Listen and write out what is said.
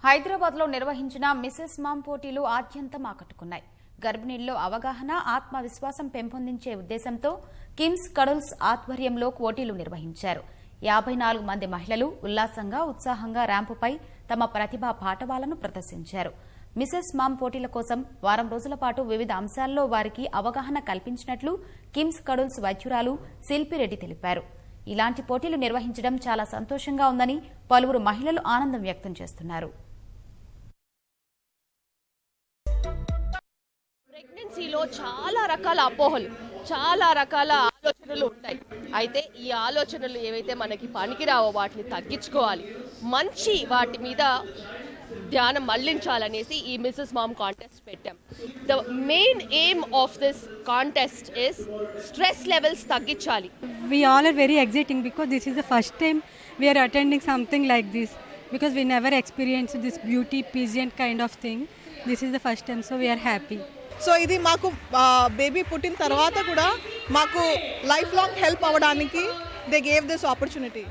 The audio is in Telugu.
హైదరాబాద్లో నిర్వహించిన మిసెస్ మామ్ పోటీలు ఆద్యంతం ఆకట్టుకున్నాయి. గర్భిణీల్లో అవగాహన, ఆత్మవిశ్వాసం పెంపొందించే ఉద్దేశంతో కిమ్స్ కడుల్స్ ఆధ్వర్యంలో పోటీలు నిర్వహించారు. 54 మంది మహిళలు ఉల్లాసంగా, ఉత్సాహంగా ర్యాంపుపై తమ ప్రతిభా పాటవాలను ప్రదర్శించారు. మిసెస్ మామ్ పోటీల కోసం వారం రోజుల పాటు వివిధ అంశాల్లో వారికి అవగాహన కల్పించినట్లు కిమ్స్ కడుల్స్ వైద్యురాలు శిల్పిరెడ్డి తెలిపారు. ఇలాంటి పోటీలు నిర్వహించడం చాలా సంతోషంగా ఉందని పలువురు మహిళలు ఆనందం వ్యక్తం చేస్తున్నారు. ప్రెగ్నెన్సీలో చాలా రకాల అపోహలు, చాలా రకాల ఆలోచనలు ఉంటాయి. అయితే ఈ ఆలోచనలు ఏవైతే మనకి పనికిరావో వాటిని తగ్గించుకోవాలి, మంచి వాటి మీద ధ్యానం మళ్లించాలనేసి ఈ మిసెస్ మామ్ కాంటెస్ట్ పెట్టాం. The main aim of this contest is stress levels తగ్గించాలి. We all are very exciting because this is the first time we are attending something like this, because we never experienced this beauty pageant kind of thing. This is the first time, so we are happy. So ఇది మాకు బేబీ పుట్టిన తర్వాత కూడా మాకు లైఫ్ లాంగ్ హెల్ప్ అవ్వడానికి దే గేవ్ దిస్ ఆపర్చునిటీ.